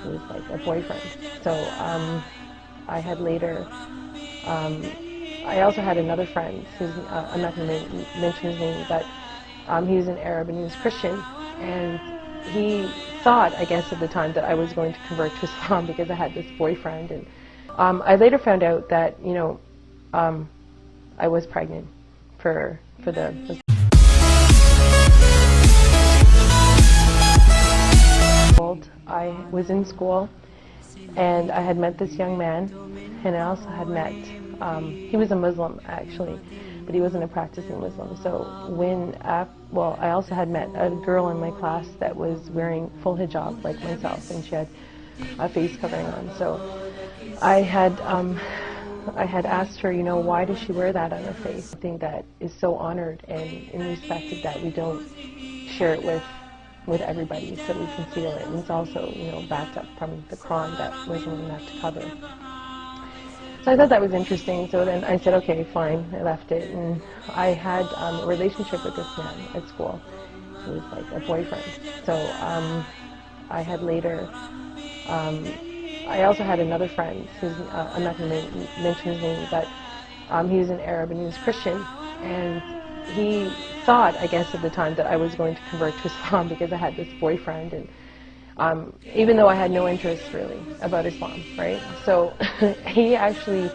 he was like a boyfriend. So I had later, I also had another friend who's, I'm not going to mention his name, but he was an Arab and he was Christian, and he thought, I guess at the time, that I was going to convert to Islam because I had this boyfriend. And I later found out that, you know, I was pregnant for the I was in school and I had met this young man, and I also had met, he was a Muslim actually, but he wasn't a practicing Muslim. So when, well, I also had met a girl in my class that was wearing full hijab like myself, and she had a face covering on. So I had asked her, you know, why does she wear that on her face? I think that is so honored and respected that we don't share it with everybody, so we conceal it. And it's also, you know, backed up from the Quran that Muslims have to cover. So I thought that was interesting. So then I said, okay, fine. I left it, and I had a relationship with this man at school. He was like a boyfriend. So I had later, I also had another friend who's, I'm not going to mention his name, but he was an Arab and he was Christian, and he thought, I guess at the time, that I was going to convert to Islam because I had this boyfriend, and even though I had no interest really about Islam, right? So he actually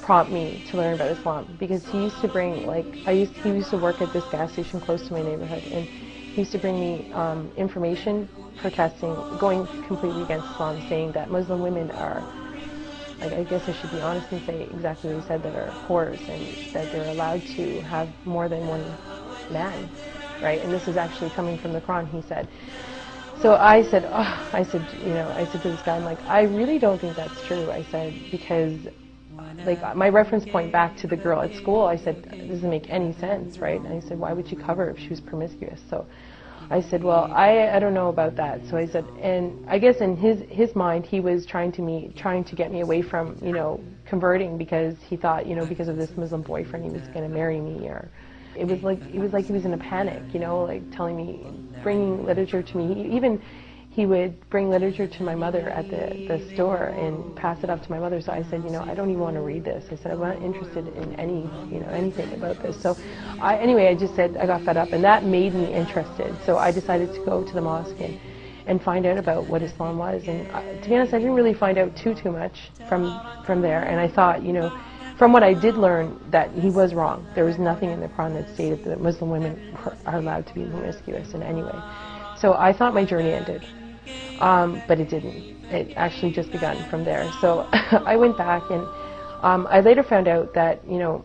prompted me to learn about Islam because he used to bring, like, he used to work at this gas station close to my neighborhood, and he used to bring me information protesting, going completely against Islam, saying that Muslim women are, like, I guess I should be honest and say exactly what he said, that are whores, and that they're allowed to have more than one man, right? And this is actually coming from the Quran, he said. So I said, oh, I said to this guy, I'm like, I really don't think that's true. I said, because, like, my reference point back to the girl at school, I said, it doesn't make any sense, right? And I said, why would she cover if she was promiscuous? So I said, well, I don't know about that. So I said, and I guess in his mind, he was trying to get me away from, you know, converting, because he thought, you know, because of this Muslim boyfriend, he was going to marry me, or it was like he was in a panic, you know, like telling me, bringing literature to me. He would bring literature to my mother at the store and pass it up to my mother. So I said, you know, I don't even want to read this. I said, I'm not interested in anything about this. So anyway, I just said, I got fed up, and that made me interested. So I decided to go to the mosque and find out about what Islam was. And to be honest, I didn't really find out too much from there. And I thought, you know, from what I did learn, that he was wrong. There was nothing in the Quran that stated that Muslim women are allowed to be promiscuous in any way. So I thought my journey ended. But it didn't. It actually just begun from there. So I went back, and I later found out that, you know,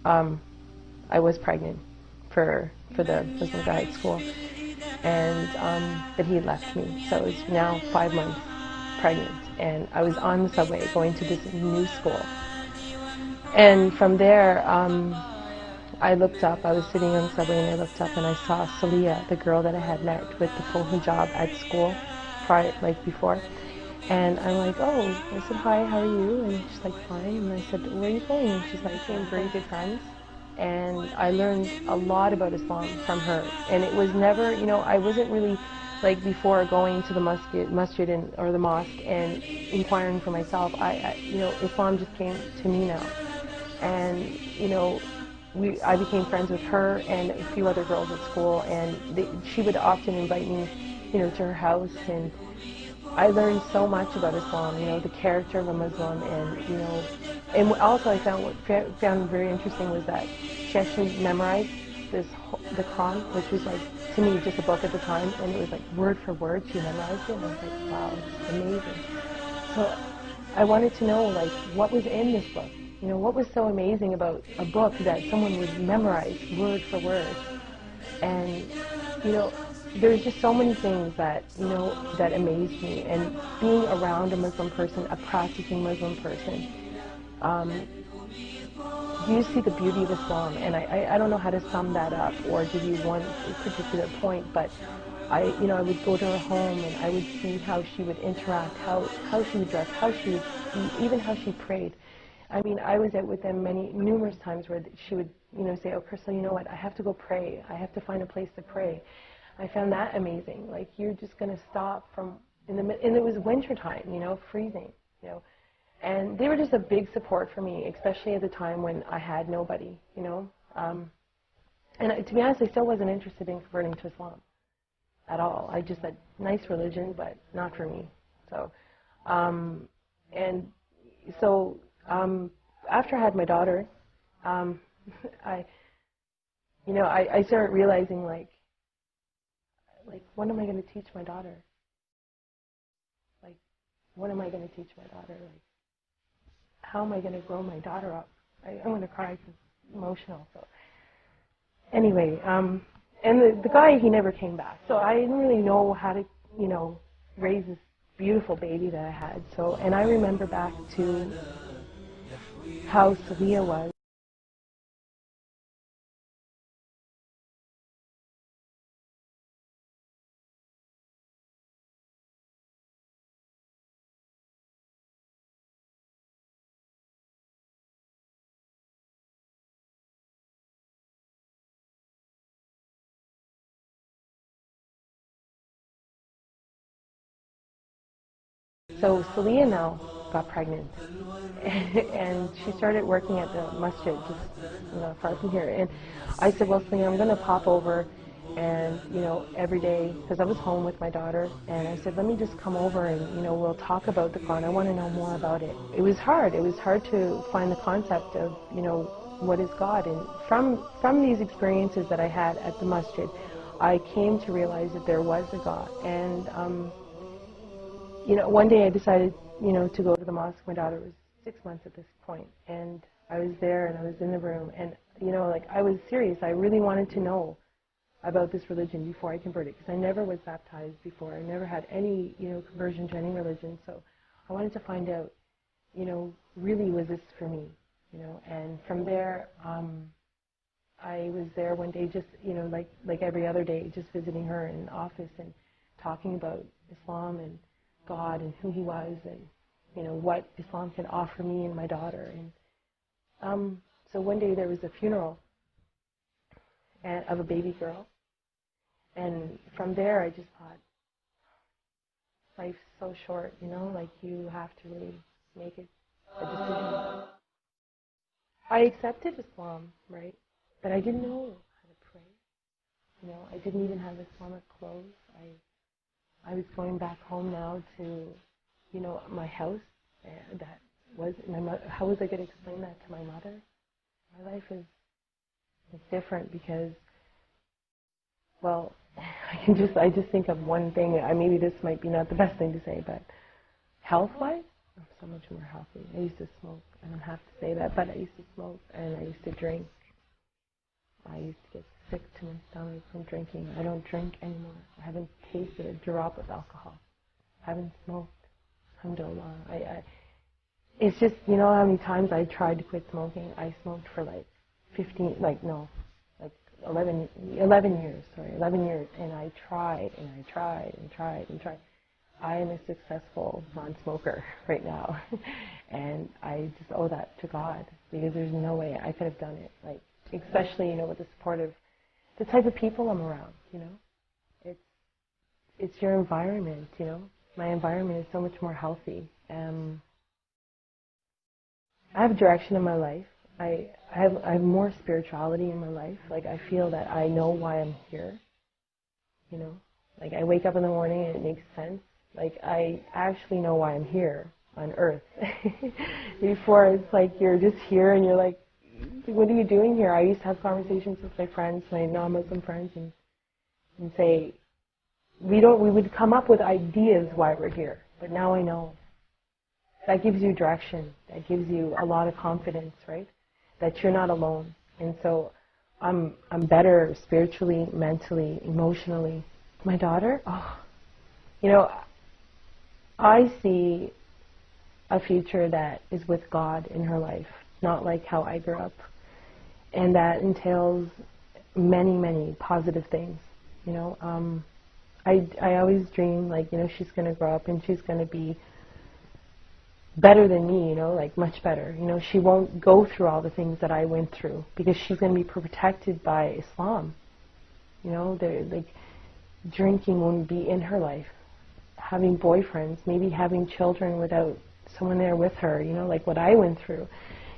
I was pregnant for the Muslim guy at school, and that he had left me. So I was now 5 months pregnant, and I was on the subway going to this new school. And from there, I looked up. I was sitting on the subway, and I looked up, and I saw Salia, the girl that I had met with the full hijab at school, like before. And I'm like, oh, I said, hi, how are you? And she's like, fine. And I said, where are you going? And she's like, we're very good friends. And I learned a lot about Islam from her. And it was never, you know, I wasn't really, like, before going to the masjid or the mosque and inquiring for myself. You know, Islam just came to me now. And, you know, I became friends with her and a few other girls at school, and she would often invite me, you know, to her house, and I learned so much about Islam, you know, the character of a Muslim, and, you know, and also I found very interesting was that she actually memorized the Quran, which was, like, to me, just a book at the time, and it was like word for word she memorized it, and I was like, wow, it's amazing. So I wanted to know, like, what was in this book. You know, what was so amazing about a book that someone would memorize word for word? And, you know, there's just so many things that, you know, that amazed me. And being around a Muslim person, a practicing Muslim person, you see the beauty of Islam. And I don't know how to sum that up or give you one particular point, but I would go to her home, and I would see how she would interact, how she would dress, how she would eat, even how she prayed. I mean, I was out with them numerous times where she would, you know, say, oh, Crystal, you know what, I have to go pray. I have to find a place to pray. I found that amazing. Like, you're just going to stop from and it was winter time, you know, freezing, you know. And they were just a big support for me, especially at the time when I had nobody, you know. And to be honest, I still wasn't interested in converting to Islam at all. I just said, nice religion, but not for me. So, after I had my daughter, I started realizing, like, what am I going to teach my daughter? Like, what am I going to teach my daughter? Like, how am I going to grow my daughter up? I'm going to cry because it's emotional. So, anyway, and the guy, he never came back. So I didn't really know how to, you know, raise this beautiful baby that I had. So, and I remember back to how Sevilla was. So Celia now got pregnant, and she started working at the masjid, just not far from here. And I said, well, Celia, I'm going to pop over, and you know, every day, because I was home with my daughter, and I said, let me just come over, and you know, we'll talk about the Quran. I want to know more about it. It was hard. It was hard to find the concept of, you know, what is God. And from these experiences that I had at the masjid, I came to realize that there was a God. And you know, one day I decided, you know, to go to the mosque. My daughter was 6 months at this point, and I was there, and I was in the room, and, you know, like, I was serious. I really wanted to know about this religion before I converted, because I never was baptized before. I never had any, you know, conversion to any religion, so I wanted to find out, you know, really, was this for me, you know? And from there, I was there one day just, you know, like every other day, just visiting her in the office and talking about Islam and God and who He was, and you know what Islam can offer me and my daughter. And so one day there was a funeral of a baby girl, and from there I just thought, life's so short, you know, like you have to really make it a decision. I accepted Islam, right, but I didn't know how to pray. You know, I didn't even have Islamic clothes. I was going back home now to, you know, my house. That was my mother. How was I going to explain that to my mother? My life is different because, well, I just think of one thing. Maybe this might be not the best thing to say, but health-wise, I'm so much more healthy. I used to smoke. I don't have to say that, but I used to smoke and I used to drink. I used to get sick to my stomach from drinking. I don't drink anymore. I haven't tasted a drop of alcohol. I haven't smoked. Alhamdulillah. It's just, you know how many times I tried to quit smoking? I smoked for like 11 years, 11 years. And I tried, and I tried, and tried, and tried. I am a successful non-smoker right now. And I just owe that to God, because there's no way I could have done it. Like, especially, you know, with the support of the type of people I'm around, you know. It's your environment, you know. My environment is so much more healthy. I have direction in my life. I have more spirituality in my life. Like, I feel that I know why I'm here, you know. Like, I wake up in the morning and it makes sense. Like, I actually know why I'm here on Earth. Before, it's like you're just here and you're like, what are you doing here? I used to have conversations with my friends, my non-Muslim friends, and say, we would come up with ideas why we're here, but now I know. That gives you direction. That gives you a lot of confidence, right? That you're not alone. And so I'm better spiritually, mentally, emotionally. My daughter, you know, I see a future that is with God in her life, not like how I grew up. And that entails many, many positive things, you know. I always dream, like, you know, she's going to grow up and she's going to be better than me, you know, like much better. You know, she won't go through all the things that I went through because she's going to be protected by Islam. You know, like, drinking won't be in her life. having boyfriends, maybe having children without someone there with her, you know, like what I went through.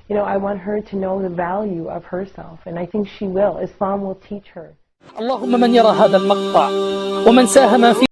You know, I want her to know the value of herself, and I think she will. Islam will teach her. اللهم من يرى هذا المقطع ومن ساهم في